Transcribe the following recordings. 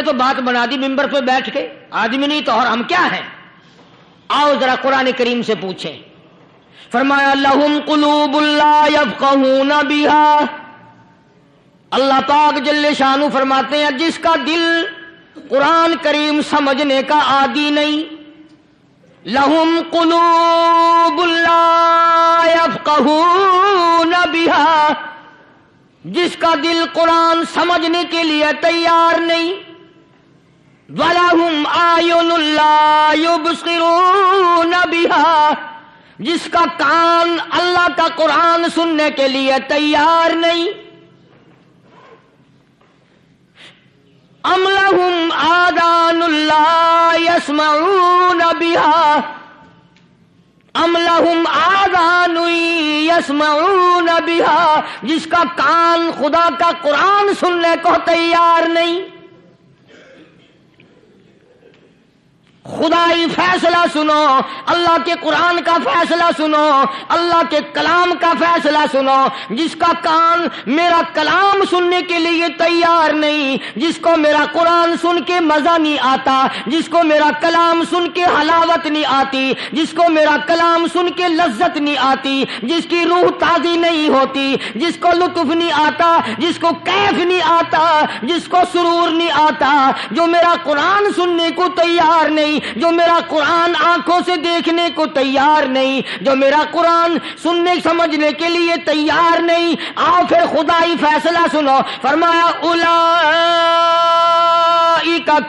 نے تو بات بنا دی ممبر پہ بیٹھ کے، آدمی نہیں تو اور ہم کیا ہیں؟ آؤ ذرا قرآن کریم سے پوچھیں۔ فرمایا لہم قلوب لا یفقہون بہا، اللہ پاک جل شانہ فرماتے ہیں جس کا دل قرآن کریم سمجھنے کا عادی نہیں، لہم قلوب لا یفقہون بہا، جس کا دل قرآن سمجھنے کے لیے تیار نہیں، وَلَهُمْ أَعْيُنٌ لَا يُبْصِرُونَ بِهَا، جس کا کان اللہ کا قرآن سننے کے لیے تیار نہیں، أَمْ لَهُمْ آذَانٌ لَا يَسْمَعُونَ بِهَا، ام لہم آذان یسمعون بها، جس کا کان خدا کا قرآن سننے کو تیار نہیں۔ خدائی فیصلہ سنو، اللہ کے قرآن کا فیصلہ سنو، اللہ کے کلام کا فیصلہ سنو۔ جس کا کان میرا کلام سننے کے لیے تیار نہیں، جس کو میرا قرآن سن کے مزہ نہیں آتا، جس کو میرا کلام سن کے حلاوت نہیں آتی، جس کو میرا کلام سن کے لذت نہیں آتی، جس کی روح تازی نہیں ہوتی، جس کو لطف نہیں آتا، جس کو کیف نہیں آتا، جس کو سرور نہیں آتا، جو میرا قرآن سننے کو تیار نہیں، جو میرا قرآن آنکھوں سے دیکھنے کو تیار نہیں، جو میرا قرآن سننے سمجھنے کے لیے تیار نہیں، آؤ پھر خدائی فیصلہ سنو۔ فرمایا اولئک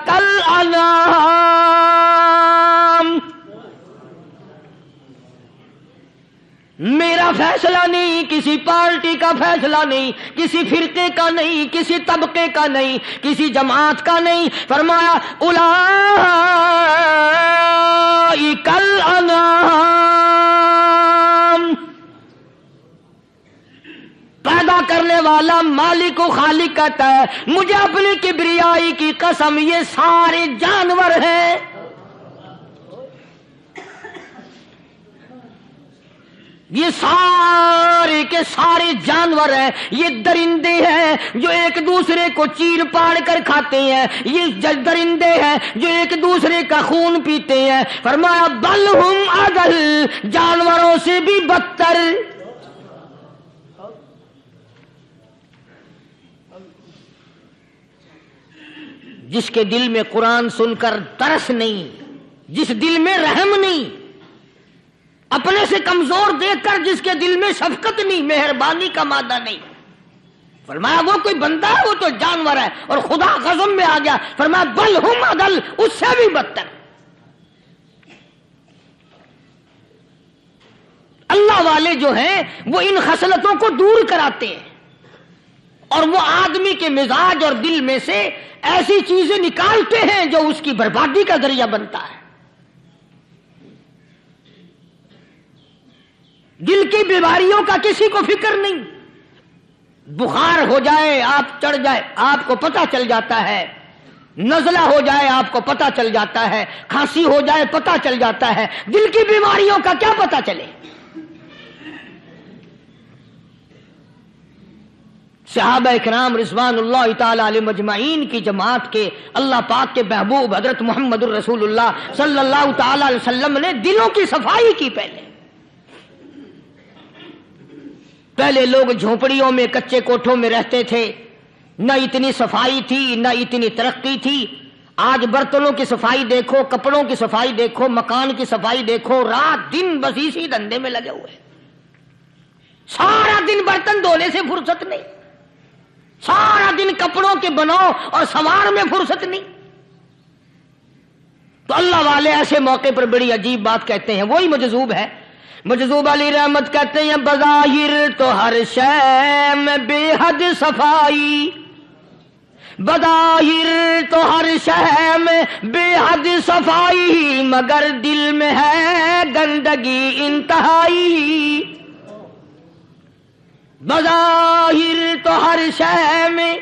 کالانعام، میرا فیصلہ نہیں، کسی پارٹی کا فیصلہ نہیں، کسی فرقے کا نہیں، کسی طبقے کا نہیں، کسی جماعت کا نہیں۔ فرمایا اولئک الانعام، پیدا کرنے والا مالک و خالق کہتا ہے مجھے اپنی کبریائی کی قسم یہ سارے جانور ہیں۔ یہ سارے کے سارے جانور ہیں، یہ درندے ہیں جو ایک دوسرے کو چیر پاڑ کر کھاتے ہیں، یہ درندے ہیں جو ایک دوسرے کا خون پیتے ہیں۔ فرمایا بل ہم اضل، جانوروں سے بھی بدتر۔ جس کے دل میں قرآن سن کر ترس نہیں، جس دل میں رحم نہیں، اپنے سے کمزور دیکھ کر جس کے دل میں شفقت نہیں، مہربانی کا مادہ نہیں، فرمایا وہ کوئی بندہ ہے، وہ تو جانور ہے۔ اور خدا غضب میں آ گیا، فرمایا بل ہم اضل، اس سے بھی بدتر۔ اللہ والے جو ہیں وہ ان خصلتوں کو دور کراتے ہیں، اور وہ آدمی کے مزاج اور دل میں سے ایسی چیزیں نکالتے ہیں جو اس کی بربادی کا ذریعہ بنتا ہے۔ دل کی بیماریوں کا کسی کو فکر نہیں، بخار ہو جائے آپ چڑھ جائے آپ کو پتہ چل جاتا ہے، نزلہ ہو جائے آپ کو پتہ چل جاتا ہے، کھانسی ہو جائے پتہ چل جاتا ہے، دل کی بیماریوں کا کیا پتہ چلے؟ صحابہ اکرام رضوان اللہ تعالی علیہم اجمعین کی جماعت کے اللہ پاک کے محبوب حضرت محمد الرسول اللہ صلی اللہ تعالی علیہ وسلم نے دلوں کی صفائی کی۔ پہلے لوگ جھونپڑیوں میں کچے کوٹھوں میں رہتے تھے، نہ اتنی صفائی تھی نہ اتنی ترقی تھی۔ آج برتنوں کی صفائی دیکھو، کپڑوں کی صفائی دیکھو، مکان کی صفائی دیکھو، رات دن بس اسی دھندے میں لگے ہوئے، سارا دن برتن دھونے سے فرصت نہیں، سارا دن کپڑوں کے بناؤ اور سنوار میں فرصت نہیں۔ تو اللہ والے ایسے موقع پر بڑی عجیب بات کہتے ہیں، وہی مجذوب ہے، مجذوب علی رحمت کہتے ہیں بظاہر تو ہر شے میں بے حد صفائی، بظاہر تو ہر شے میں بے حد صفائی، مگر دل میں ہے گندگی انتہائی۔ بظاہر تو ہر شے میں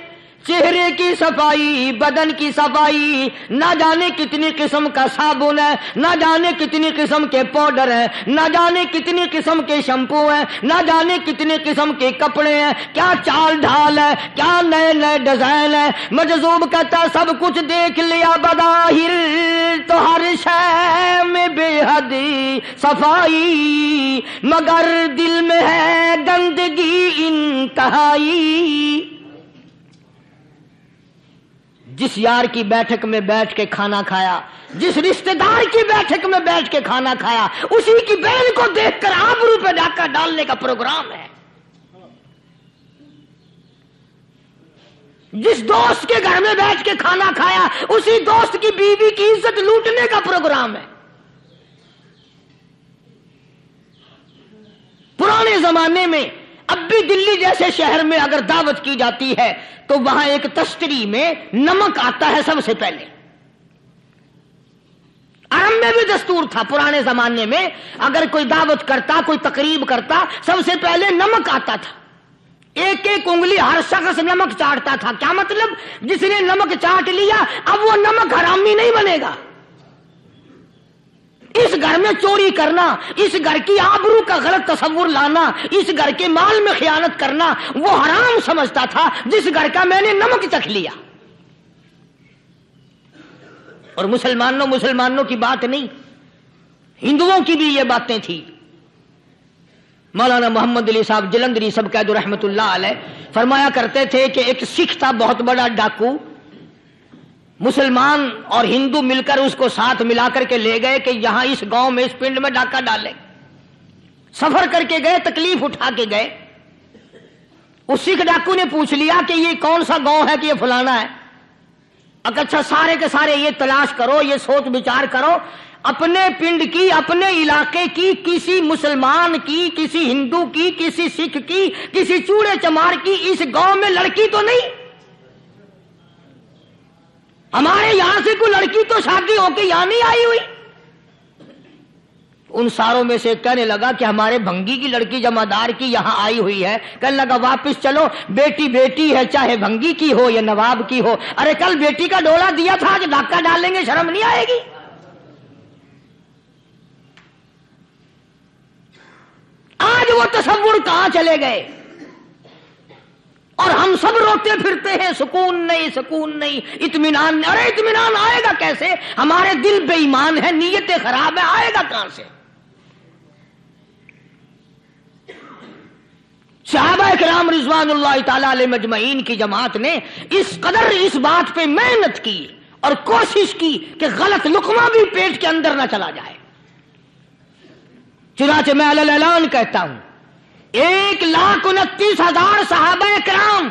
چہرے کی صفائی، بدن کی صفائی، نہ جانے کتنی قسم کا صابن ہے، نہ جانے کتنی قسم کے پاؤڈر ہیں، نہ جانے کتنی قسم کے شیمپو ہیں، نہ جانے کتنی قسم کے کپڑے ہیں، کیا چال ڈھال ہے، کیا نئے نئے ڈیزائن ہے۔ مجذوب کہتا سب کچھ دیکھ لیا بظاہر، تو ہر شے میں بے حد صفائی، مگر دل میں ہے گندگی انتہائی۔ جس یار کی بیٹھک میں بیٹھ کے کھانا کھایا، جس رشتہ دار کی بیٹھک میں بیٹھ کے کھانا کھایا، اسی کی بہن کو دیکھ کر آبرو پہ ڈاکہ ڈالنے کا پروگرام ہے۔ جس دوست کے گھر میں بیٹھ کے کھانا کھایا، اسی دوست کی بیوی کی عزت لوٹنے کا پروگرام ہے۔ پرانے زمانے میں اب بھی دلی جیسے شہر میں اگر دعوت کی جاتی ہے تو وہاں ایک تشتری میں نمک آتا ہے سب سے پہلے۔ عرب میں بھی دستور تھا پرانے زمانے میں، اگر کوئی دعوت کرتا، کوئی تقریب کرتا، سب سے پہلے نمک آتا تھا۔ ایک ایک انگلی ہر شخص نمک چاٹتا تھا۔ کیا مطلب؟ جس نے نمک چاٹ لیا اب وہ نمک حرامی نہیں بنے گا۔ اس گھر میں چوری کرنا، اس گھر کی آبرو کا غلط تصور لانا، اس گھر کے مال میں خیانت کرنا وہ حرام سمجھتا تھا جس گھر کا میں نے نمک چکھ لیا۔ اور مسلمانوں کی بات نہیں، ہندوؤں کی بھی یہ باتیں تھی۔ مولانا محمد علی صاحب جلندری سب قید رحمت اللہ علیہ فرمایا کرتے تھے کہ ایک سکھ تھا بہت بڑا ڈاکو، مسلمان اور ہندو مل کر اس کو ساتھ ملا کر کے لے گئے کہ یہاں اس گاؤں میں اس پنڈ میں ڈاکہ ڈالے۔ سفر کر کے گئے، تکلیف اٹھا کے گئے۔ اس سکھ ڈاکو نے پوچھ لیا کہ یہ کون سا گاؤں ہے کہ یہ فلانا ہے۔ اچھا سارے کے سارے یہ تلاش کرو، یہ سوچ بچار کرو، اپنے پنڈ کی، اپنے علاقے کی، کسی مسلمان کی، کسی ہندو کی، کسی سکھ کی، کسی چوڑے چمار کی اس گاؤں میں لڑکی تو نہیں؟ ہمارے یہاں سے کوئی لڑکی تو شادی ہو کے یہاں نہیں آئی ہوئی۔ ان ساروں میں سے کہنے لگا کہ ہمارے بھنگی کی لڑکی جمعدار کی یہاں آئی ہوئی ہے۔ کہنے لگا واپس چلو، بیٹی بیٹی ہے، چاہے بھنگی کی ہو یا نواب کی ہو۔ ارے کل بیٹی کا ڈولا دیا تھا، آج ڈاکہ ڈالیں گے، شرم نہیں آئے گی؟ آج وہ تصور کہاں چلے گئے؟ اور ہم سب روتے پھرتے ہیں، سکون نہیں، سکون نہیں، اطمینان نہیں۔ ارے اطمینان آئے گا کیسے؟ ہمارے دل بے ایمان ہے، نیتیں خراب ہے، آئے گا کہاں سے؟ صحابہ کرام رضوان اللہ تعالی علیہ مجمعین کی جماعت نے اس قدر اس بات پہ محنت کی اور کوشش کی کہ غلط لقمہ بھی پیٹ کے اندر نہ چلا جائے۔ چنانچہ میں علی الاعلان کہتا ہوں، 1,29,000 صحابہ کرام،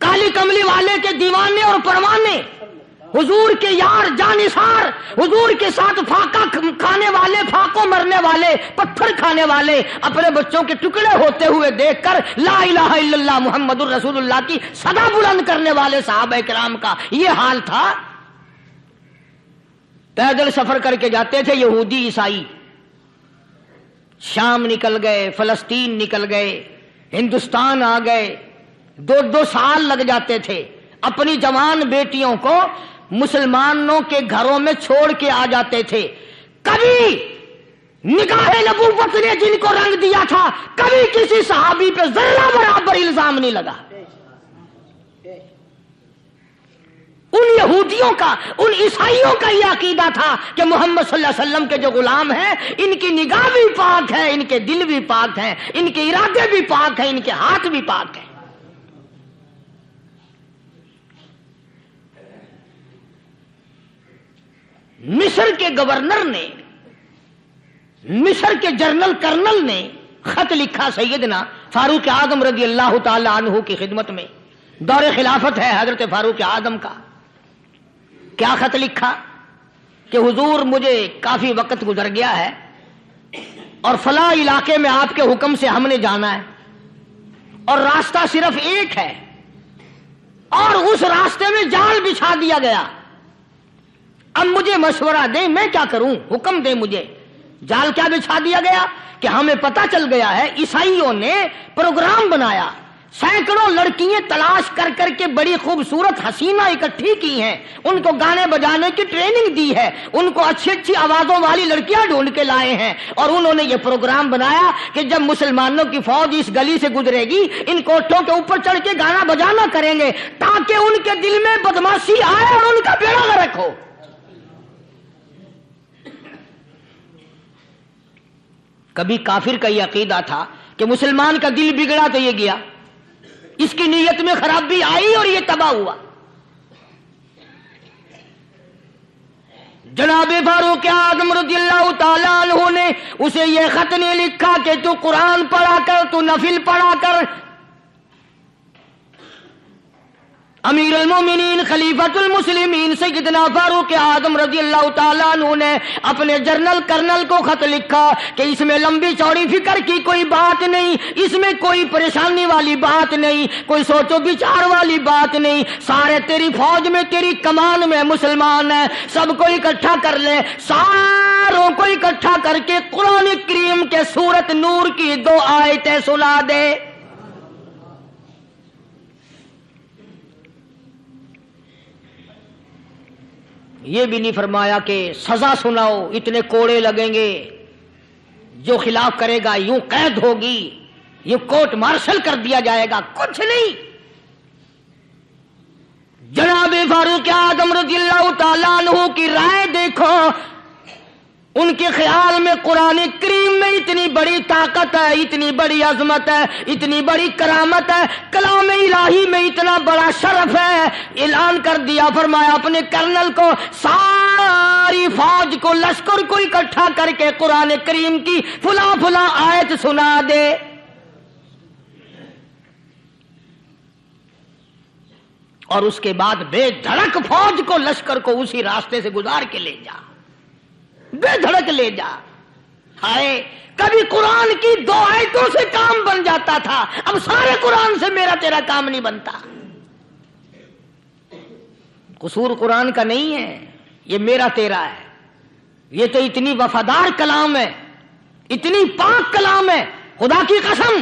کالی کملی والے کے دیوانے اور پروانے، حضور کے یار جانثار، حضور کے ساتھ فاقہ کھانے والے، فاقوں مرنے والے، پتھر کھانے والے، اپنے بچوں کے ٹکڑے ہوتے ہوئے دیکھ کر لا الہ الا اللہ محمد الرسول اللہ کی صدا بلند کرنے والے صحابہ کرام کا یہ حال تھا۔ پیدل سفر کر کے جاتے تھے یہودی عیسائی، شام نکل گئے، فلسطین نکل گئے، ہندوستان آ گئے، 2 سال لگ جاتے تھے، اپنی جوان بیٹیوں کو مسلمانوں کے گھروں میں چھوڑ کے آ جاتے تھے۔ کبھی نگاہ نبوت نے جن کو رنگ دیا تھا، کبھی کسی صحابی پہ ذرہ برابر الزام نہیں لگا۔ ان یہودیوں کا، ان عیسائیوں کا یہ عقیدہ تھا کہ محمد صلی اللہ علیہ وسلم کے جو غلام ہیں، ان کی نگاہ بھی پاک ہے، ان کے دل بھی پاک ہیں، ان کے ارادے بھی پاک ہیں، ان کے ہاتھ بھی پاک ہیں۔ مصر کے گورنر نے، مصر کے جنرل کرنل نے خط لکھا سیدنا فاروق اعظم رضی اللہ تعالی عنہ کی خدمت میں، دور خلافت ہے حضرت فاروق اعظم کا۔ کیا خط لکھا کہ حضور مجھے کافی وقت گزر گیا ہے اور فلاں علاقے میں آپ کے حکم سے ہم نے جانا ہے اور راستہ صرف ایک ہے اور اس راستے میں جال بچھا دیا گیا۔ اب مجھے مشورہ دیں میں کیا کروں، حکم دیں مجھے۔ جال کیا بچھا دیا گیا کہ ہمیں پتہ چل گیا ہے عیسائیوں نے پروگرام بنایا سینکڑوں لڑکیاں تلاش کر کر کے بڑی خوبصورت حسینہ اکٹھی کی ہیں، ان کو گانے بجانے کی ٹریننگ دی ہے، ان کو اچھی اچھی آوازوں والی لڑکیاں ڈھونڈ کے لائے ہیں، اور انہوں نے یہ پروگرام بنایا کہ جب مسلمانوں کی فوج اس گلی سے گزرے گی ان کوٹھوں کے اوپر چڑھ کے گانا بجانا کریں گے تاکہ ان کے دل میں بدماشی آئے اور ان کا بیڑا غرق ہو۔ کبھی کافر کا یہ عقیدہ تھا کہ مسلمان کا دل بگڑا تو یہ گیا، اس کی نیت میں خرابی آئی اور یہ تباہ ہوا۔ جناب فاروق اعظم رضی اللہ تعالیٰ عنہ نے اسے یہ خط نہیں لکھا کہ تو قرآن پڑھا کر، تو نفل پڑھا کر۔ امیر المومنین خلیفۃ المسلمین سیدنا فاروق اعظم رضی اللہ تعالیٰ عنہ نے اپنے جنرل کرنل کو خط لکھا کہ اس میں لمبی چوڑی فکر کی کوئی بات نہیں، اس میں کوئی پریشانی والی بات نہیں، کوئی سوچ و بچار والی بات نہیں، سارے تیری فوج میں تیری کمان میں مسلمان ہیں، سب کو اکٹھا کر لے، ساروں کو اکٹھا کر کے قرآن کریم کے سورۃ نور کی 2 آیتیں سنا دے۔ یہ بھی نہیں فرمایا کہ سزا سناؤ، اتنے کوڑے لگیں گے، جو خلاف کرے گا یوں قید ہوگی، یہ کورٹ مارشل کر دیا جائے گا، کچھ نہیں۔ جناب فاروق اعظم رضی اللہ تعالیٰ عنہ کی رائے دیکھو، ان کے خیال میں قرآن کریم میں اتنی بڑی طاقت ہے، اتنی بڑی عظمت ہے، اتنی بڑی کرامت ہے، کلام الہی میں اتنا بڑا شرف ہے۔ اعلان کر دیا، فرمایا اپنے کرنل کو ساری فوج کو، لشکر کو اکٹھا کر کے قرآن کریم کی فلاں فلاں آیت سنا دے۔ اور اس کے بعد بے دھڑک فوج کو، لشکر کو اسی راستے سے گزار کے لے جا، بے دھڑک لے جا۔ ہائے کبھی قرآن کی 2 آیتوں سے کام بن جاتا تھا، اب سارے قرآن سے میرا تیرا کام نہیں بنتا۔ قصور قرآن کا نہیں ہے، یہ میرا تیرا ہے۔ یہ تو اتنی وفادار کلام ہے، اتنی پاک کلام ہے، خدا کی قسم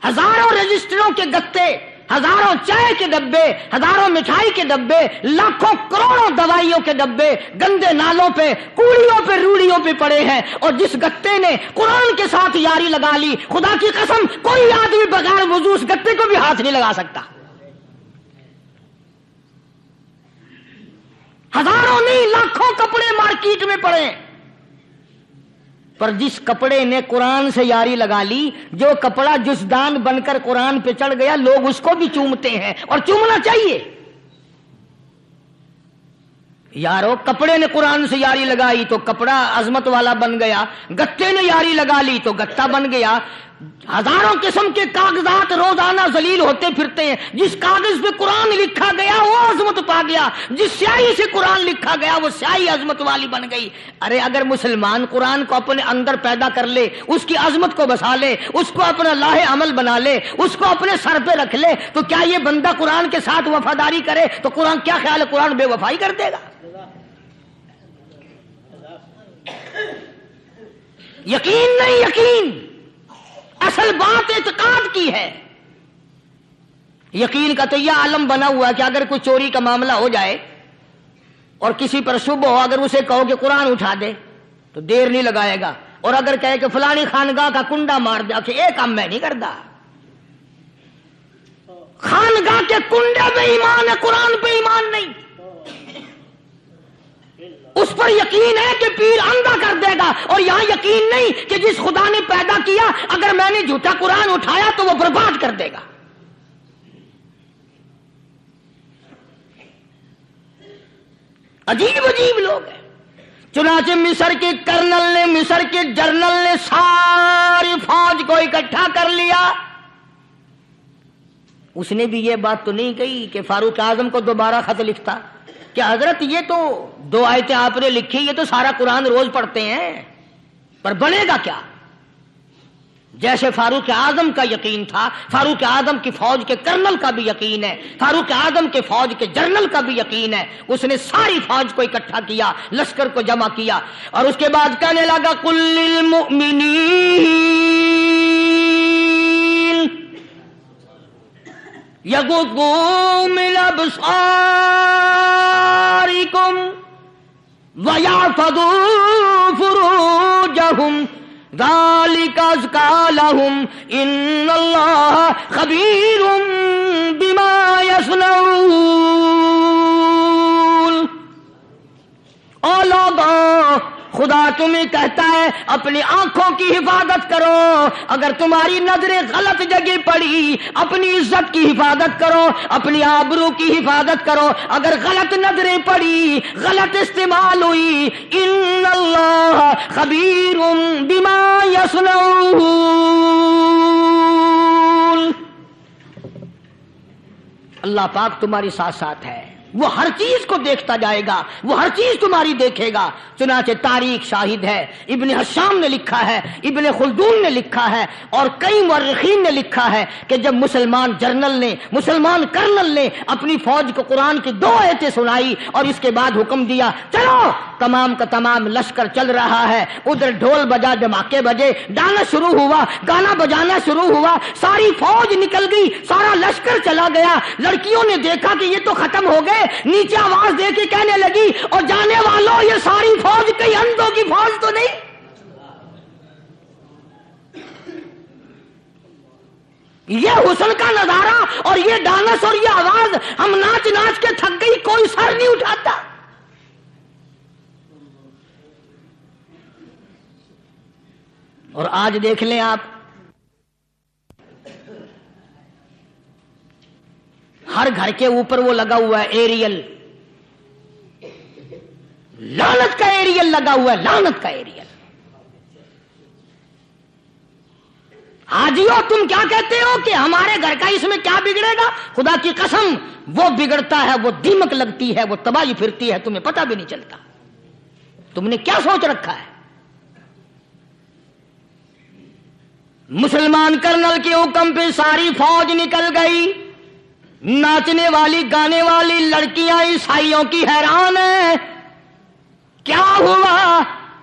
ہزاروں رجسٹروں کے گتے، ہزاروں چائے کے ڈبے، ہزاروں مٹھائی کے ڈبے، لاکھوں کروڑوں دوائیوں کے ڈبے گندے نالوں پہ، کوڑیوں پہ، روڑیوں پہ پڑے ہیں، اور جس گتے نے قرآن کے ساتھ یاری لگا لی، خدا کی قسم کوئی آدمی بغیر وضو اس گتے کو بھی ہاتھ نہیں لگا سکتا۔ ہزاروں نہیں لاکھوں کپڑے مارکیٹ میں پڑے، پر جس کپڑے نے قرآن سے یاری لگا لی، جو کپڑا جزدان بن کر قرآن پہ چڑھ گیا، لوگ اس کو بھی چومتے ہیں، اور چومنا چاہیے۔ یارو کپڑے نے قرآن سے یاری لگائی تو کپڑا عظمت والا بن گیا، گتے نے یاری لگا لی تو گتا بن گیا۔ ہزاروں قسم کے کاغذات روزانہ ذلیل ہوتے پھرتے ہیں، جس کاغذ پہ قرآن لکھا گیا وہ عظمت پا گیا، جس سیاہی سے قرآن لکھا گیا وہ سیاہی عظمت والی بن گئی۔ ارے اگر مسلمان قرآن کو اپنے اندر پیدا کر لے، اس کی عظمت کو بسا لے، اس کو اپنا لاہ عمل بنا لے، اس کو اپنے سر پہ رکھ لے، تو کیا یہ بندہ قرآن کے ساتھ وفاداری کرے تو قرآن کیا خیال ہے قرآن بے وفائی کر دے گا؟ یقین نہیں، یقین اصل بات اعتقاد کی ہے۔ یقین کا تو یہ عالم بنا ہوا کہ اگر کوئی چوری کا معاملہ ہو جائے اور کسی پر شبہ ہو، اگر اسے کہو کہ قرآن اٹھا دے تو دیر نہیں لگائے گا، اور اگر کہے کہ فلانی خانگاہ کا کنڈا مار دے کہ ایک کام میں نہیں کرتا۔ خانگاہ کے کنڈے پہ ایمان ہے، قرآن پہ ایمان نہیں۔ اس پر یقین ہے کہ پیر اندھا کر دے گا، اور یہاں یقین نہیں کہ جس خدا نے پیدا کیا اگر میں نے جھوٹا قرآن اٹھایا تو وہ برباد کر دے گا۔ عجیب عجیب لوگ ہیں۔ چنانچہ مصر کے کرنل نے، مصر کے جنرل نے ساری فوج کو اکٹھا کر لیا۔ اس نے بھی یہ بات تو نہیں کہی کہ فاروق اعظم کو دوبارہ خط لکھتا کہ حضرت یہ تو 2 آیتیں آپ نے لکھی، یہ تو سارا قرآن روز پڑھتے ہیں، پر بنے گا کیا؟ جیسے فاروق اعظم کا یقین تھا، فاروق اعظم کی فوج کے کرنل کا بھی یقین ہے، فاروق اعظم کے فوج کے جنرل کا بھی یقین ہے۔ اس نے ساری فوج کو اکٹھا کیا، لشکر کو جمع کیا، اور اس کے بعد کہنے لگا قل للمؤمنین یغضوا من ابصارکم ویحفظوا فروجہم ذالک ازکی لہم ان اللہ خبیر بما یصنعون۔ او لوگوں، خدا تمہیں کہتا ہے اپنی آنکھوں کی حفاظت کرو، اگر تمہاری نظریں غلط جگہ پڑی اپنی عزت کی حفاظت کرو، اپنی آبرو کی حفاظت کرو، اگر غلط نظریں پڑی غلط استعمال ہوئی، ان اللہ خبیر بما یصنعون، اللہ پاک تمہاری ساتھ ساتھ ہے، وہ ہر چیز کو دیکھتا جائے گا، وہ ہر چیز تمہاری دیکھے گا۔ چنانچہ تاریخ شاہد ہے، ابن حشام نے لکھا ہے، ابن خلدون نے لکھا ہے، اور کئی مورخین نے لکھا ہے کہ جب مسلمان جرنل نے، مسلمان کرنل نے اپنی فوج کو قرآن کی 2 آیتیں سنائی اور اس کے بعد حکم دیا چلو، تمام کا تمام لشکر چل رہا ہے، ادھر ڈھول بجا، دھماکے بجے، ڈانا شروع ہوا، گانا بجانا شروع ہوا، ساری فوج نکل گئی، سارا لشکر چلا گیا۔ لڑکیوں نے دیکھا کہ یہ تو ختم ہو گئے، نیچے آواز دے کے کہنے لگی اور جانے والوں یہ ساری فوج کئی اندھوں کی فوج تو نہیں؟ یہ حسن کا نظارہ اور یہ ڈانس اور یہ آواز، ہم ناچ ناچ کے تھک گئی، کوئی سر نہیں اٹھاتا۔ اور آج دیکھ لیں آپ، ہر گھر کے اوپر وہ لگا ہوا ہے ایریل، لعنت کا ایریل لگا ہوا ہے، لعنت کا ایریل۔ حاجیو تم کیا کہتے ہو کہ ہمارے گھر کا اس میں کیا بگڑے گا؟ خدا کی قسم وہ بگڑتا ہے، وہ دیمک لگتی ہے، وہ تباہی پھرتی ہے، تمہیں پتہ بھی نہیں چلتا۔ تم نے کیا سوچ رکھا ہے؟ مسلمان کرنل کے حکم پہ ساری فوج نکل گئی، ناچنے والی گانے والی لڑکیاں عیسائیوں کی حیران ہیں، کیا ہوا؟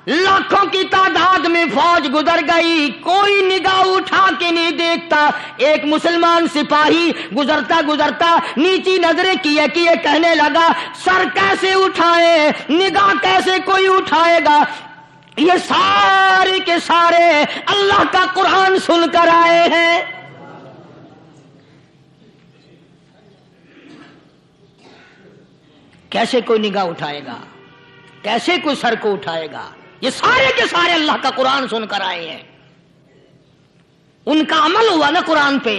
لاکھوں کی تعداد میں فوج گزر گئی، کوئی نگاہ اٹھا کے نہیں دیکھتا۔ ایک مسلمان سپاہی گزرتا گزرتا نیچی نظریں کیے کیے کہنے لگا سر کیسے اٹھائے، نگاہ کیسے کوئی اٹھائے گا؟ یہ سارے کے سارے اللہ کا قرآن سن کر آئے ہیں۔ کیسے کوئی نگاہ اٹھائے گا؟ کیسے کوئی سر کو اٹھائے گا؟ یہ سارے کے سارے اللہ کا قرآن سن کر آئے ہیں۔ ان کا عمل ہوا نا قرآن پہ،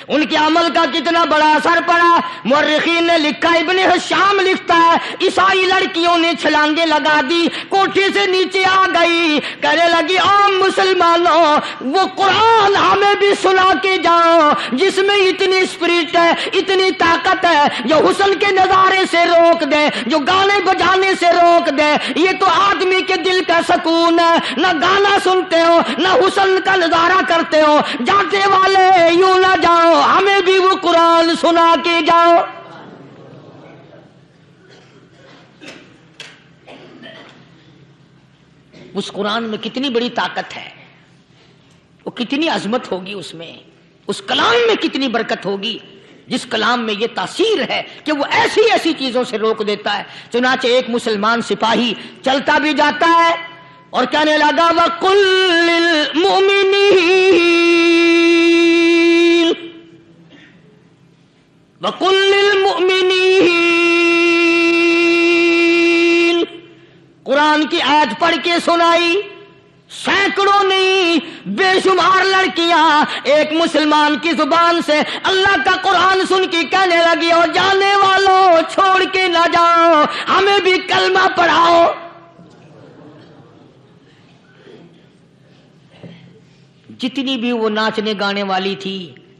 ان کے عمل کا کتنا بڑا اثر پڑا۔ مورخین نے لکھا، ابن حشام لکھتا ہے عیسائی لڑکیوں نے چھلانگیں لگا دی، کوٹھی سے نیچے آ گئی، کہنے لگی عام مسلمانوں وہ قرآن ہمیں بھی سنا کے جاؤ جس میں اتنی اسپرٹ ہے، اتنی طاقت ہے، جو حسن کے نظارے سے روک دے، جو گانے بجانے سے روک دے۔ یہ تو آدمی کے دل کا سکون ہے، نہ گانا سنتے ہو نہ حسن کا نظارہ کرتے ہو، جاتے والے یوں نہ جاؤ، ہمیں بھی وہ قرآن سنا کے جاؤ۔ اس قرآن میں کتنی بڑی طاقت ہے، وہ کتنی عظمت ہوگی، اس میں اس کلام میں کتنی برکت ہوگی، جس کلام میں یہ تاثیر ہے کہ وہ ایسی ایسی چیزوں سے روک دیتا ہے۔ چنانچہ ایک مسلمان سپاہی چلتا بھی جاتا ہے اور کہنے لگا وَقُلْ لِلْمُؤْمِنِينَ وَقُلْ لِلْمُؤْمِنِينَ، قرآن کی آیت پڑھ کے سنائی۔ سینکڑوں نہیں بے شمار لڑکیاں ایک مسلمان کی زبان سے اللہ کا قرآن سن کے کہنے لگی اور جانے والوں چھوڑ کے نہ جاؤ، ہمیں بھی کلمہ پڑھاؤ۔ جتنی بھی وہ ناچنے گانے والی تھی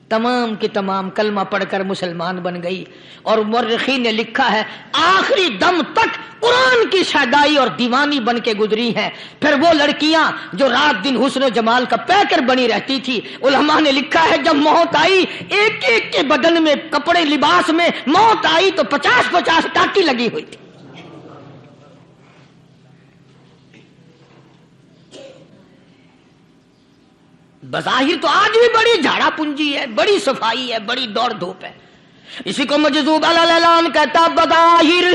تمام کی تمام کلمہ پڑھ کر مسلمان بن گئی۔ اور مورخین نے لکھا ہے آخری دم تک قرآن کی شیدائی اور دیوانی بن کے گزری ہیں۔ پھر وہ لڑکیاں جو رات دن حسن و جمال کا پیکر بنی رہتی تھی، علماء نے لکھا ہے جب موت آئی ایک ایک کے بدن میں کپڑے لباس میں موت آئی تو 50-50 ٹاٹی لگی ہوئی تھی۔ بظاہر تو آج بھی بڑی جھاڑا پونجی ہے، بڑی صفائی ہے، بڑی دوڑ دھوپ ہے، اسی کو مجذوب اعلان کہتا بظاہر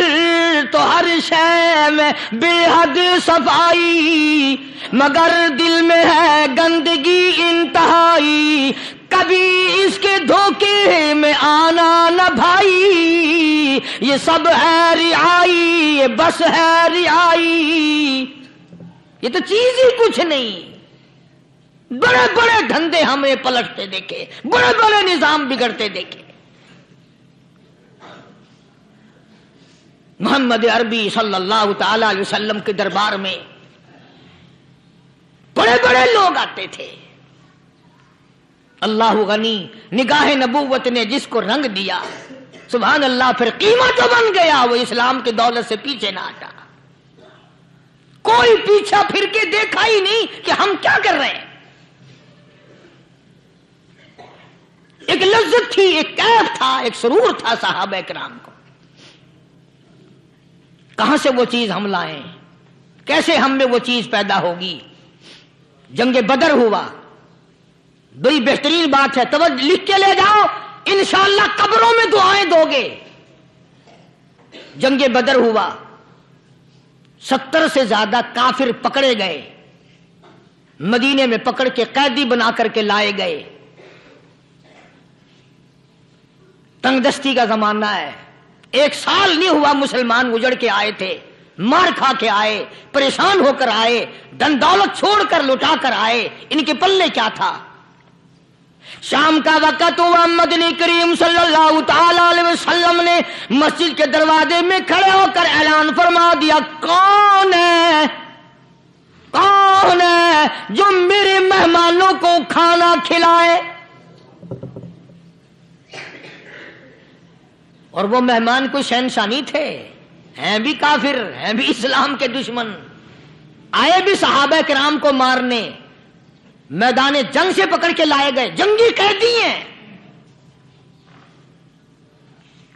تو ہر شے میں بے حد صفائی، مگر دل میں ہے گندگی انتہائی، کبھی اس کے دھوکے میں آنا نہ بھائی، یہ سب ہے رعائی، یہ بس ہے رعائی، یہ تو چیز ہی کچھ نہیں۔ بڑے بڑے دھندے ہمیں پلٹتے دیکھے، بڑے بڑے نظام بگڑتے دیکھے۔ محمد عربی صلی اللہ تعالی علیہ وسلم کے دربار میں بڑے بڑے لوگ آتے تھے۔ اللہ غنی، نگاہ نبوت نے جس کو رنگ دیا، سبحان اللہ، پھر قیمت جو بن گیا وہ اسلام کی دولت سے پیچھے نہ ہٹا۔ کوئی پیچھا پھر کے دیکھا ہی نہیں کہ ہم کیا کر رہے ہیں۔ ایک لذت تھی، ایک کیف تھا، ایک سرور تھا صحابہ کرام کو۔ کہاں سے وہ چیز ہم لائیں؟ کیسے ہم میں وہ چیز پیدا ہوگی؟ جنگ بدر ہوا، بڑی بہترین بات ہے، توجہ لکھ کے لے جاؤ، انشاءاللہ قبروں میں دعائیں دو گے۔ جنگ بدر ہوا، 70 سے زیادہ کافر پکڑے گئے، مدینے میں پکڑ کے قیدی بنا کر کے لائے گئے۔ تنگ دستی کا زمانہ ہے، 1 سال نہیں ہوا مسلمان اجڑ کے آئے تھے، مار کھا کے آئے، پریشان ہو کر آئے، دن دولت چھوڑ کر لٹا کر آئے، ان کے پلے کیا تھا؟ شام کا وقت ہوا، مدنی کریم صلی اللہ تعالی علیہ وسلم نے مسجد کے دروازے میں کھڑے ہو کر اعلان فرما دیا، کون ہے، کون ہے جو میرے مہمانوں کو کھانا کھلائے؟ اور وہ مہمان کوئی شہنشاہ نہیں تھے، ہیں بھی کافر، ہیں بھی اسلام کے دشمن، آئے بھی صحابہ کرام کو مارنے، میدان جنگ سے پکڑ کے لائے گئے، جنگی قیدی ہیں۔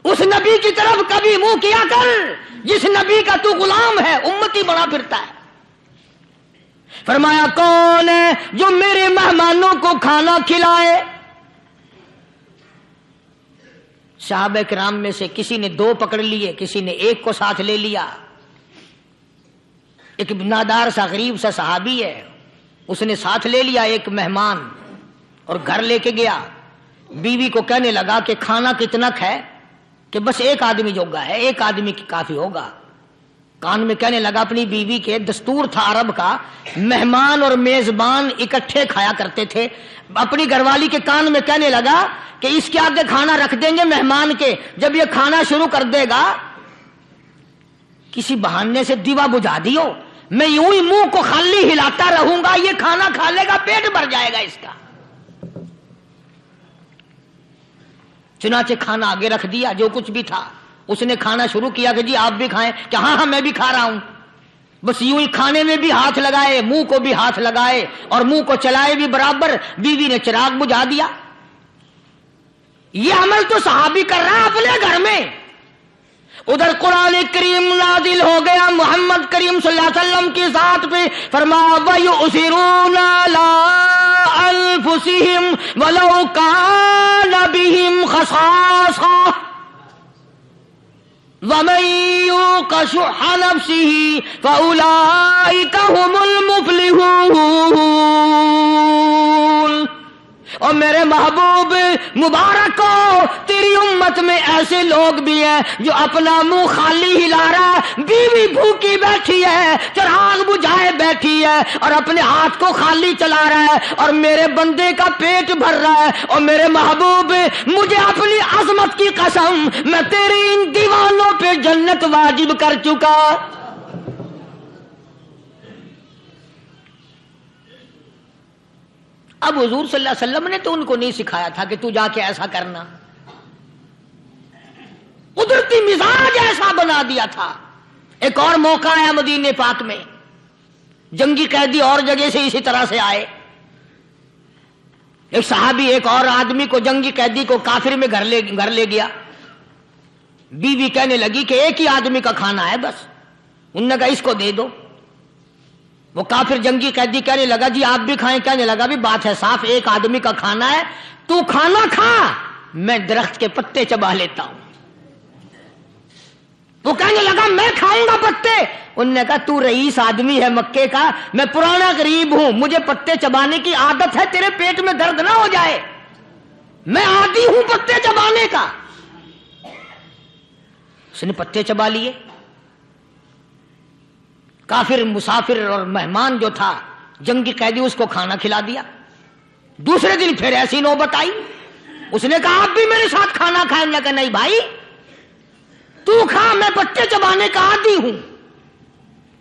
اس نبی کی طرف کبھی منہ کیا کر جس نبی کا تو غلام ہے، امتی بنا پھرتا ہے۔ فرمایا کون ہے جو میرے مہمانوں کو کھانا کھلائے؟ صحابہ کرام میں سے کسی نے 2 پکڑ لیے، کسی نے 1 کو ساتھ لے لیا۔ ایک نادار سا غریب سا صحابی ہے، اس نے ساتھ لے لیا ایک مہمان اور گھر لے کے گیا۔ بیوی کو کہنے لگا کہ کھانا کتنا ہے، کہ بس 1 آدمی جوگا ہے، 1 آدمی کی کافی ہوگا۔ کان میں کہنے لگا اپنی بیوی کے، دستور تھا عرب کا، مہمان اور میزبان اکٹھے کھایا کرتے تھے۔ اپنی گھر والی کے کان میں کہنے لگا کہ اس کے آگے کھانا رکھ دیں گے مہمان کے، جب یہ کھانا شروع کر دے گا کسی بہانے سے دیوا بجھا دیو، میں یوں ہی منہ کو خالی ہلاتا رہوں گا، یہ کھانا کھا لے گا، پیٹ بھر جائے گا اس کا۔ چنانچہ کھانا آگے رکھ دیا، جو کچھ بھی تھا۔ اس نے کھانا شروع کیا کہ جی آپ بھی کھائیں، کہ ہاں ہاں میں بھی کھا رہا ہوں۔ بس یوں ہی کھانے میں بھی ہاتھ لگائے، منہ کو بھی ہاتھ لگائے اور منہ کو چلائے بھی برابر۔ بیوی نے چراغ بجھا دیا۔ یہ عمل تو صحابی کر رہا ہے اپنے گھر میں۔ ادھر قرآن کریم نازل ہو گیا محمد کریم صلی اللہ علیہ وسلم کی ذات پہ، فرمایا وَيُؤْثِرُونَ عَلَىٰ أَنفُسِهِمْ وَلَوْ كَانَ بِهِمْ خَصَاصَةٌ وَمَن يُوقَ شُحَّ نَفْسِهِ فَأُولَٰئِكَ هُمُ الْمُفْلِحُونَ۔ اور میرے محبوب مبارک ہو، تیری امت میں ایسے لوگ بھی ہیں جو اپنا منہ خالی ہلا رہا ہے، بیوی بھوکی بیٹھی ہے، چراغ بجھائے بیٹھی ہے اور اپنے ہاتھ کو خالی چلا رہا ہے اور میرے بندے کا پیٹ بھر رہا ہے۔ اور میرے محبوب مجھے اپنی عظمت کی قسم، میں تیرے ان دیوانوں پہ جنت واجب کر چکا۔ اب حضور صلی اللہ علیہ وسلم نے تو ان کو نہیں سکھایا تھا کہ تو جا کے ایسا کرنا، قدرتی مزاج ایسا بنا دیا تھا۔ ایک اور موقع آیا مدینے پاک میں، جنگی قیدی اور جگہ سے اسی طرح سے آئے۔ ایک صحابی ایک اور آدمی کو، جنگی قیدی کو کافر میں گھر لے گیا۔ بیوی کہنے لگی کہ 1 ہی آدمی کا کھانا ہے بس، انہوں نے کہا اس کو دے دو۔ وہ کافر جنگی قیدی کہنے لگا جی آپ بھی کھائیں، کہنے لگا بھی بات ہے صاف، 1 آدمی کا کھانا ہے، تو کھانا کھا میں درخت کے پتے چبا لیتا ہوں. وہ کہنے لگا میں کھاؤں گا پتے. انہوں نے کہا تو رئیس آدمی ہے مکے کا, میں پرانا غریب ہوں, مجھے پتے چبانے کی عادت ہے, تیرے پیٹ میں درد نہ ہو جائے, میں عادی ہوں پتے چبانے کا. اس نے پتے چبا لیے. کافر مسافر اور مہمان جو تھا جنگی قیدی, اس کو کھانا کھلا دیا. دوسرے دن پھر ایسی نوبت آئی. اس نے کہا آپ بھی میرے ساتھ کھانا کھائیں. نے کہا نہیں بھائی تو کھا, میں پتے چبانے کا عادی ہوں.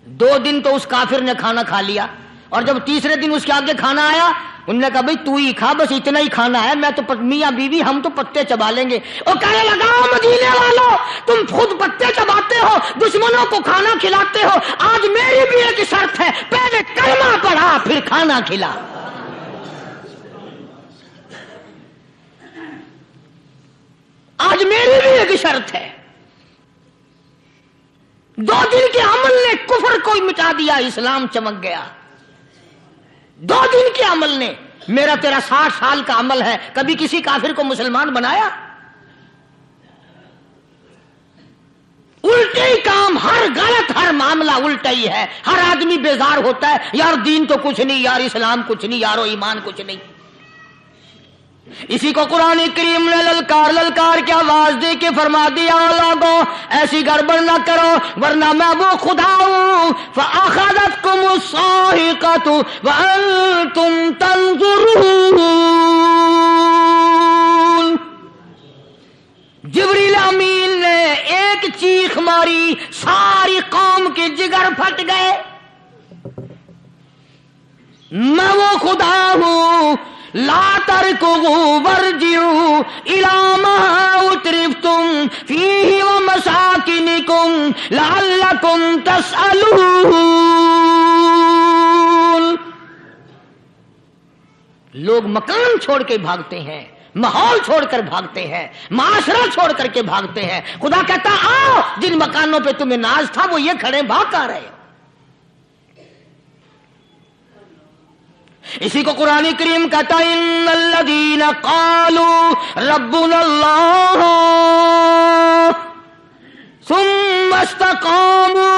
2 دن تو اس کافر نے کھانا کھا لیا, اور جب تیسرے دن اس کے آگے کھانا آیا, انہوں نے کہا بھائی تو ہی کھا, بس اتنا ہی کھانا ہے, میں تو میاں بیوی ہم تو پتے چبا لیں گے. اور کہنے لگا مدینے والوں تم خود پتے چباتے ہو, دشمنوں کو کھانا کھلاتے ہو, آج میری بھی ایک شرط ہے, پہلے کلمہ پڑھا پھر کھانا کھلا. آج میری بھی ایک شرط ہے. 2 دن کے عمل نے کفر کو مٹا دیا, اسلام چمک گیا. 2 دن کے عمل نے. میرا تیرا 60 سال کا عمل ہے, کبھی کسی کافر کو مسلمان بنایا؟ الٹے ہی کام, ہر غلط, ہر معاملہ الٹا ہی ہے. ہر آدمی بیزار ہوتا ہے, یار دین تو کچھ نہیں, یار اسلام کچھ نہیں, یارو ایمان کچھ نہیں. اسی کو قرآن کریم نے للکار کے آواز دے کے فرما دیا, لوگوں ایسی گڑبڑ نہ کرو ورنہ میں وہ خدا ہوں. فَأَخَذَتْكُمُ الصَّاعِقَةُ وَأَنْتُمْ تَنظُرُونَ. جبریل امین نے ایک چیخ ماری, ساری قوم کے جگر پھٹ گئے. میں وہ خدا ہوں, لا تركضوا وارجعوا إلى ما أترفتم فيه ومساكنكم لعلكم تسألون. لوگ مکان چھوڑ کے بھاگتے ہیں, ماحول چھوڑ کر بھاگتے ہیں, معاشرہ چھوڑ کر کے بھاگتے ہیں. خدا کہتا آؤ, جن مکانوں پہ تمہیں ناز تھا وہ یہ کھڑے بھاگ کر رہے. اسی کو قرآن کریم کہتا ہے ان الذین قالوا ربنا اللہ ثم استقاموا.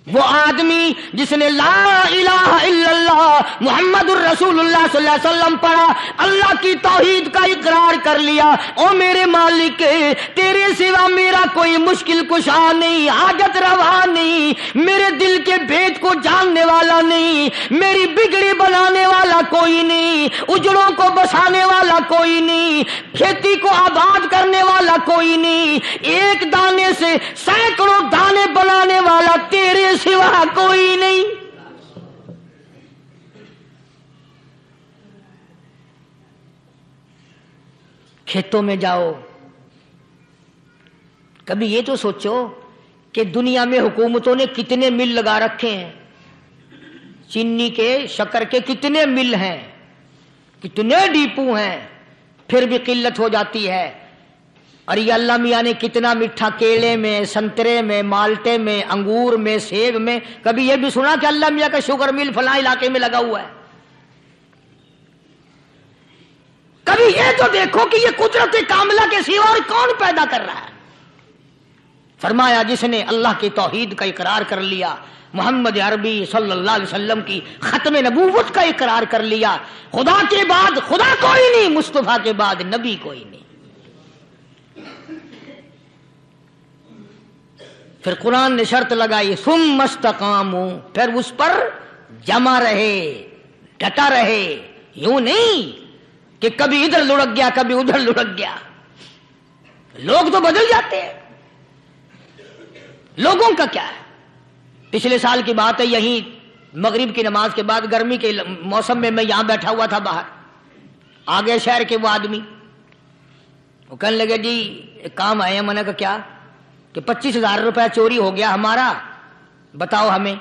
وہ آدمی جس نے لا الہ الا اللہ محمد الرسول اللہ صلی اللہ علیہ وسلم پڑھا, اللہ کی توحید کا اقرار کر لیا, او میرے مالک تیرے سوا میرا کوئی مشکل کشا نہیں, حاجت روا نہیں, میرے دل کے بھید کو جاننے والا نہیں, میری بگڑی بنانے والا کوئی نہیں, اجڑوں کو بسانے والا کوئی نہیں, کھیتی کو آباد کرنے والا کوئی نہیں, ایک دانے سے سینکڑوں دانے بنانے والا تیرے سوا کوئی نہیں. کھیتوں میں جاؤ, کبھی یہ تو سوچو کہ دنیا میں حکومتوں نے کتنے مل لگا رکھے ہیں, چینی کے, شکر کے کتنے مل ہیں, کتنے ڈیپو ہیں, پھر بھی قلت ہو جاتی ہے. اور یہ اللہ میاں نے کتنا میٹھا کیلے میں, سنترے میں, مالٹے میں, انگور میں, سیب میں. کبھی یہ بھی سنا کہ اللہ میاں کا شوگر مل فلاں علاقے میں لگا ہوا ہے؟ کبھی یہ تو دیکھو کہ یہ قدرت کاملہ کے سوا اور کون پیدا کر رہا ہے. فرمایا جس نے اللہ کی توحید کا اقرار کر لیا, محمد عربی صلی اللہ علیہ وسلم کی ختم نبوت کا اقرار کر لیا, خدا کے بعد خدا کوئی نہیں, مصطفیٰ کے بعد نبی کوئی نہیں. پھر قرآن نے شرط لگائی ثم استقاموا, پھر اس پر جمع رہے, ڈٹا رہے. یوں نہیں کہ کبھی ادھر لڑک گیا کبھی ادھر لڑک گیا. لوگ تو بدل جاتے ہیں, لوگوں کا کیا ہے. پچھلے سال کی بات ہے, یہیں مغرب کی نماز کے بعد گرمی کے موسم میں یہاں بیٹھا ہوا تھا باہر, آگے شہر کے وہ آدمی, وہ کہنے لگے جی ایک کام آئے ہیں. میں نے کہا کیا؟ کہ 25,000 روپے چوری ہو گیا ہمارا, بتاؤ ہمیں.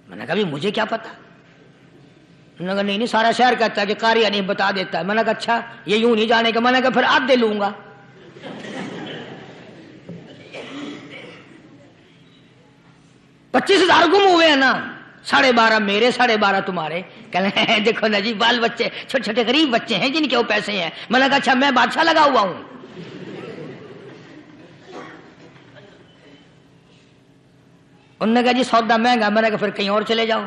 میں نے کہا مجھے کیا پتا. انہوں نے کہا نہیں سارا شہر کہتا ہے کہ قاری نہیں بتا دیتا ہے. میں نے کہا اچھا یہ یوں نہیں جانے کا. میں نے کہا پھر آدھے لوں گا. 25,000 گم ہوئے ہیں نا, 12.5 میرے 12.5 تمہارے. کہنے ہیں دیکھو نا جی بال بچے چھوٹے چھوٹے غریب بچے ہیں جن کے وہ پیسے ہیں. میں نے کہا اچھا میں بادشاہ لگا ہوا ہوں. انہوں نے کہا جی سودا مہنگا. میں نے کہا پھر کہیں اور چلے جاؤ.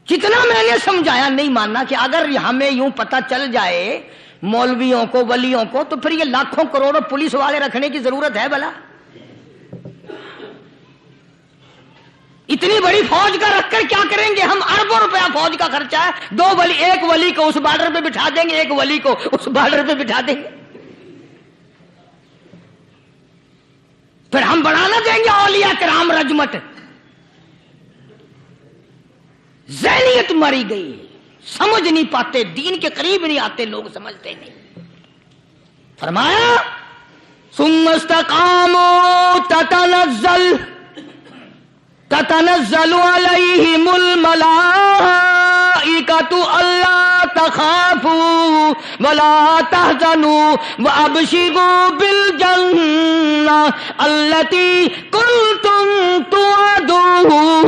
کتنا میں نے سمجھایا نہیں ماننا کہ اگر ہمیں یوں پتہ چل جائے مولویوں کو ولیوں کو تو پھر یہ لاکھوں کروڑوں پولیس والے رکھنے کی ضرورت ہے بھلا؟ اتنی بڑی فوج کا رکھ کر کیا کریں گے ہم؟ اربوں روپیہ فوج کا خرچہ ہے. 2 ولی، ایک ولی کو اس بارڈر پہ بٹھا دیں گے، ایک ولی کو اس بارڈر پہ بٹھا دیں گے. پھر ہم بڑھانا دیں گے اولیاء کرام رجمٹ. ذہنیت ماری گئی، سمجھ نہیں پاتے، دین کے قریب نہیں آتے لوگ، سمجھتے نہیں. فرمایا ثم استقاموا تتنزل علیہم الملائکۃ الا تخافوا ولا تحزنوا وابشروا بالجنہ التی کنتم توعدون.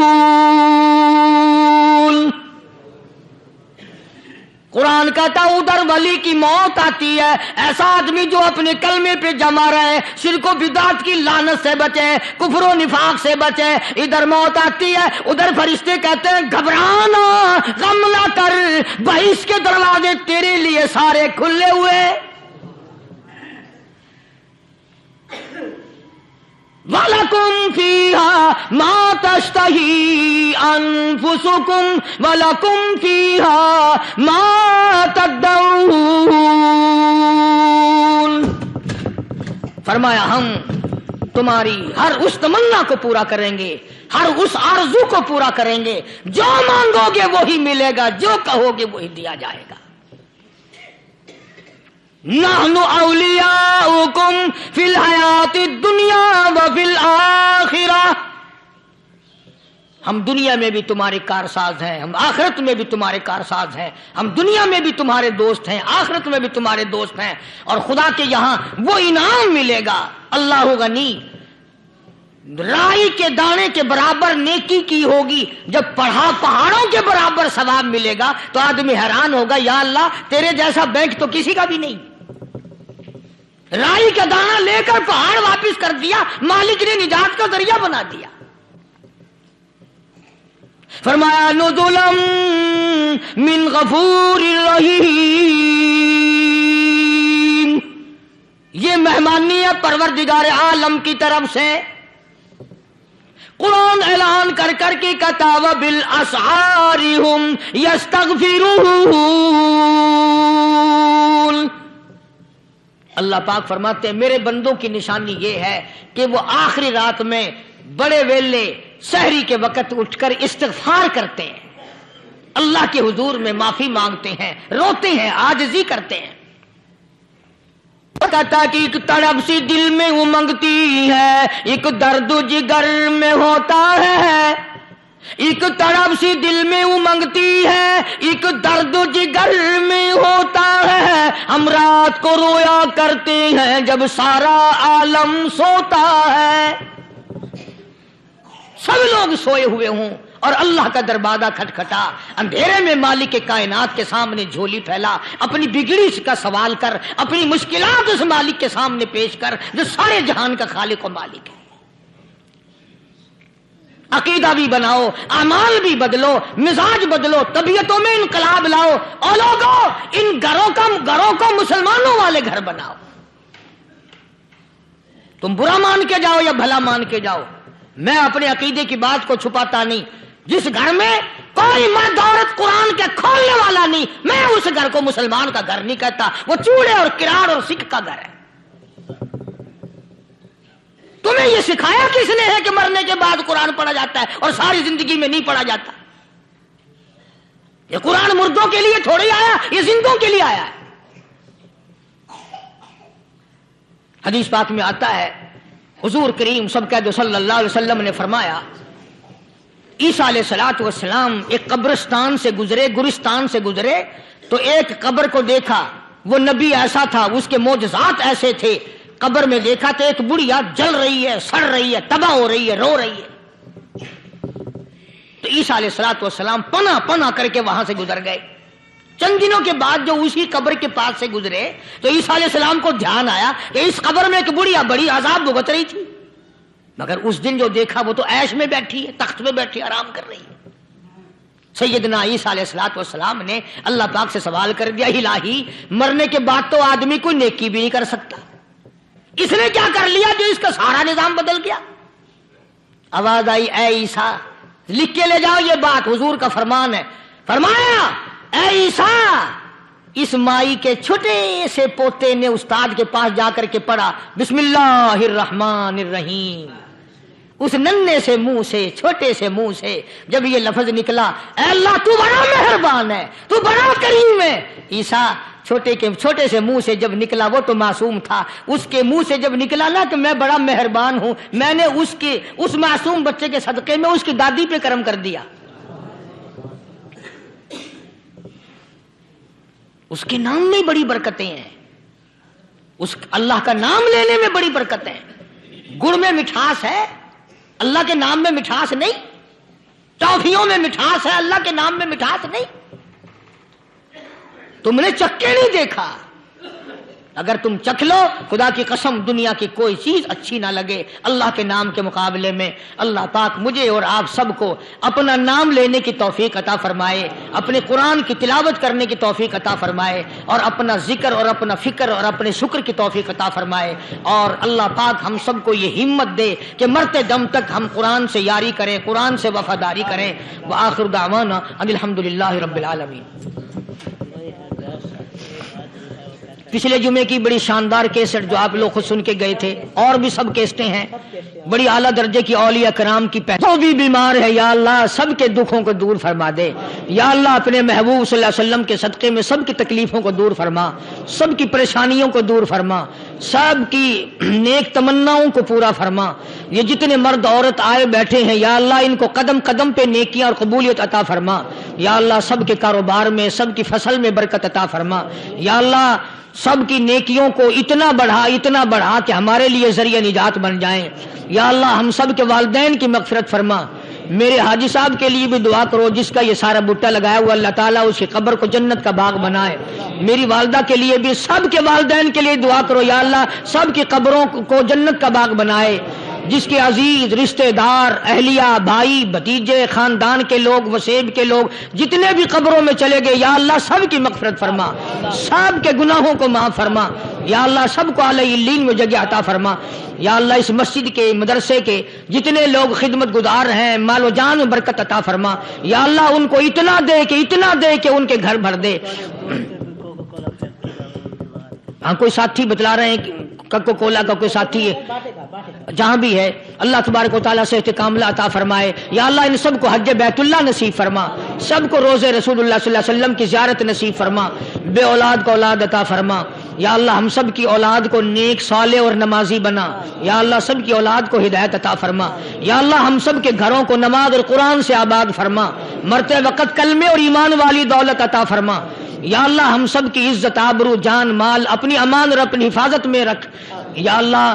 قرآن کہتا ادھر ولی کی موت آتی ہے، ایسا آدمی جو اپنے کلمے پہ جمع رہے، شرک و بدعت کی لعنت سے بچے، کفر و نفاق سے بچے. ادھر موت آتی ہے، ادھر فرشتے کہتے ہیں گھبرانا، غم نہ کر، بہشت کے دروازے تیرے لیے سارے کھلے ہوئے. وَلَكُمْ فِيهَا مَا تَشْتَهِي أَنفُسُكُمْ وَلَكُمْ فِيهَا مَا تَدَّعُونَ. فرمایا ہم تمہاری ہر اس تمنا کو پورا کریں گے، ہر اس آرزو کو پورا کریں گے. جو مانگو گے وہی ملے گا، جو کہو گے وہی دیا جائے گا. نحن اولیاؤکم فی الحیات الدنیا وفی الآخرہ. ہم دنیا میں بھی تمہارے کارساز ہیں، ہم آخرت میں بھی تمہارے کارساز ہیں. ہم دنیا میں بھی تمہارے دوست ہیں، آخرت میں بھی تمہارے دوست ہیں. اور خدا کے یہاں وہ انعام ملے گا. اللہ غنی، رائی کے دانے کے برابر نیکی کی ہوگی، جب پہاڑوں کے برابر ثواب ملے گا تو آدمی حیران ہوگا، یا اللہ تیرے جیسا بینک تو کسی کا بھی نہیں. رائی کا دانہ لے کر پہاڑ واپس کر دیا، مالک نے نجات کا ذریعہ بنا دیا. فرمایا نزلا من غفور رحیم. یہ مہمانی ہے پروردگار عالم کی طرف سے. قرآن اعلان کر کر کے کہتا وبالاسحار هم یستغفرون. اللہ پاک فرماتے ہیں میرے بندوں کی نشانی یہ ہے کہ وہ آخری رات میں بڑے ویلے سحری کے وقت اٹھ کر استغفار کرتے ہیں، اللہ کے حضور میں معافی مانگتے ہیں، روتے ہیں، عاجزی کرتے ہیں. کہتا کہ ایک تڑپ سی دل میں امنگتی ہے، ایک درد جگر میں ہوتا ہے. ایک تڑپ سی دل میں امنگتی ہے، ایک درد جگر میں ہوتا ہے. ہم رات کو رویا کرتے ہیں جب سارا عالم سوتا ہے. سب لوگ سوئے ہوئے ہوں اور اللہ کا دروازہ کھٹکھٹا، اندھیرے میں مالک کائنات کے سامنے جھولی پھیلا، اپنی بگڑی کا سوال کر، اپنی مشکلات اس مالک کے سامنے پیش کر جو سارے جہان کا خالق و مالک ہے. عقیدہ بھی بناؤ، اعمال بھی بدلو، مزاج بدلو، طبیعتوں میں انقلاب لاؤ. اور لوگوں ان گھروں کو مسلمانوں والے گھر بناؤ. تم برا مان کے جاؤ یا بھلا مان کے جاؤ، میں اپنے عقیدے کی بات کو چھپاتا نہیں. جس گھر میں کوئی مرد عورت قرآن کے کھولنے والا نہیں، میں اس گھر کو مسلمان کا گھر نہیں کہتا. وہ چوڑے اور کراڑ اور سکھ کا گھر ہے. تمہیں یہ سکھایا کس نے ہے کہ مرنے کے بعد قرآن پڑھا جاتا ہے اور ساری زندگی میں نہیں پڑھا جاتا؟ یہ قرآن مردوں کے لیے تھوڑی آیا، یہ زندوں کے لیے آیا ہے. حدیث پاک میں آتا ہے حضور کریم سب کہہ دو صلی اللہ علیہ وسلم نے فرمایا عیسیٰ علیہ الصلوۃ والسلام ایک قبرستان سے گزرے، گورستان سے گزرے تو ایک قبر کو دیکھا. وہ نبی ایسا تھا، اس کے معجزات ایسے تھے. قبر میں دیکھا تو ایک بڑھیا جل رہی ہے، سڑ رہی ہے، تباہ ہو رہی ہے، رو رہی ہے. عیسیٰ علیہ السلام پنا پنا کر کے وہاں سے گزر گئے. چند دنوں کے بعد جو اسی قبر کے پاس سے گزرے تو عیسیٰ علیہ السلام کو دھیان آیا کہ اس قبر میں ایک بڑھیا بڑی عذاب بھگت رہی تھی، مگر اس دن جو دیکھا وہ تو عیش میں بیٹھی ہے، تخت میں بیٹھی آرام کر رہی ہے. سیدنا عیسیٰ علیہ السلام نے اللہ پاک سے سوال کر دیا، الہی مرنے کے بعد تو آدمی کوئی نیکی بھی نہیں کر سکتا، اس نے کیا کر لیا جو اس کا سارا نظام بدل گیا؟ آواز آئی، اے عیسیٰ لکھ کے لے جاؤ یہ بات، حضور کا فرمان ہے. فرمایا اے عیسیٰ، اس مائی کے چھوٹے سے پوتے نے استاد کے پاس جا کر کے پڑھا بسم اللہ الرحمن الرحیم. اس ننھے سے منہ سے، چھوٹے سے منہ سے جب یہ لفظ نکلا، اے اللہ تو بڑا مہربان ہے، تو بڑا کریم ہے. عیسیٰ چھوٹے سے منہ سے جب نکلا، وہ تو معصوم تھا، اس کے منہ سے جب نکلا نا کہ میں بڑا مہربان ہوں، میں نے اس معصوم بچے کے صدقے میں اس کی دادی پہ کرم کر دیا. اس کے نام میں بڑی برکتیں ہیں، اس اللہ کا نام لینے میں بڑی برکتیں ہیں. گڑ میں مٹھاس ہے، اللہ کے نام میں مٹھاس نہیں. ٹافیوں میں مٹھاس ہے، اللہ کے نام میں مٹھاس نہیں. تم نے چکھ کے نہیں دیکھا، اگر تم چکھ لو خدا کی قسم دنیا کی کوئی چیز اچھی نہ لگے اللہ کے نام کے مقابلے میں. اللہ پاک مجھے اور آپ سب کو اپنا نام لینے کی توفیق عطا فرمائے، اپنے قرآن کی تلاوت کرنے کی توفیق عطا فرمائے، اور اپنا ذکر اور اپنا فکر اور اپنے شکر کی توفیق عطا فرمائے. اور اللہ پاک ہم سب کو یہ ہمت دے کہ مرتے دم تک ہم قرآن سے یاری کریں، قرآن سے وفاداری کریں. وآخر دعوانا ان الحمدللہ رب العالمین. پچھلے جمعے کی بڑی شاندار کیسٹ جو آپ لوگ خود سن کے گئے تھے، اور بھی سب کیسٹیں ہیں، بڑی اعلیٰ درجے کی اولیاء کرام کی جو بھی بیمار ہے یا اللہ سب کے دکھوں کو دور فرما دے. یا اللہ اپنے محبوب صلی اللہ علیہ وسلم کے صدقے میں سب کی تکلیفوں کو دور فرما، سب کی پریشانیوں کو دور فرما، سب کی نیک تمناؤں کو پورا فرما. یہ جتنے مرد عورت آئے بیٹھے ہیں یا اللہ ان کو قدم قدم پہ نیکیاں اور قبولیت عطا فرما. یا اللہ سب کے کاروبار میں، سب کی فصل میں برکت عطا فرما. یا اللہ سب کی نیکیوں کو اتنا بڑھا کہ ہمارے لیے ذریعہ نجات بن جائیں. یا اللہ ہم سب کے والدین کی مغفرت فرما. میرے حاجی صاحب کے لیے بھی دعا کرو جس کا یہ سارا بوٹا لگایا ہوا، اللہ تعالیٰ اس کی قبر کو جنت کا باغ بنائے. میری والدہ کے لیے بھی، سب کے والدین کے لیے دعا کرو یا اللہ سب کی قبروں کو جنت کا باغ بنائے. جس کے عزیز رشتہ دار، اہلیہ، بھائی، بھتیجے، خاندان کے لوگ، وسیب کے لوگ جتنے بھی قبروں میں چلے گئے یا اللہ سب کی مغفرت فرما، سب کے گناہوں کو معاف فرما. یا اللہ سب کو اعلی علین میں جگہ عطا فرما. یا اللہ اس مسجد کے، مدرسے کے جتنے لوگ خدمت گزار ہیں مال و جان میں برکت عطا فرما. یا اللہ ان کو اتنا دے کہ ان کے گھر بھر دے. ہاں کوئی ساتھی بتلا رہے ہیں کوکو کولا کا کوئی ساتھی ہے جہاں بھی ہے، اللہ تبارک و تعالیٰ سے کاملہ عطا فرمائے. یا اللہ ان سب کو حج بیت اللہ نصیب فرما، سب کو روزے رسول اللہ صلی اللہ علیہ وسلم کی زیارت نصیب فرما، بے اولاد کو اولاد عطا فرما. یا اللہ ہم سب کی اولاد کو نیک صالح اور نمازی بنا. یا اللہ سب کی اولاد کو ہدایت عطا فرما. یا اللہ ہم سب کے گھروں کو نماز اور قرآن سے آباد فرما، مرتے وقت کلمے اور ایمان والی دولت عطا فرما. یا اللہ ہم سب کی عزت، آبرو، جان، مال اپنی امان اور اپنی حفاظت میں رکھ. یا اللہ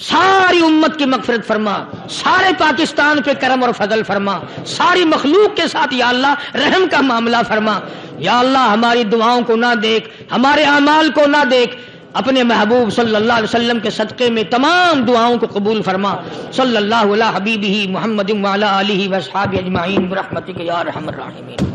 ساری امت کی مغفرت فرما، سارے پاکستان پہ کرم اور فضل فرما، ساری مخلوق کے ساتھ یا اللہ رحم کا معاملہ فرما. یا اللہ ہماری دعاؤں کو نہ دیکھ، ہمارے اعمال کو نہ دیکھ، اپنے محبوب صلی اللہ علیہ وسلم کے صدقے میں تمام دعاؤں کو قبول فرما. صلی اللہ علی حبیبہ محمد وعلی آلہ واصحابہ اجمعین برحمتک یا ارحم الراحمین.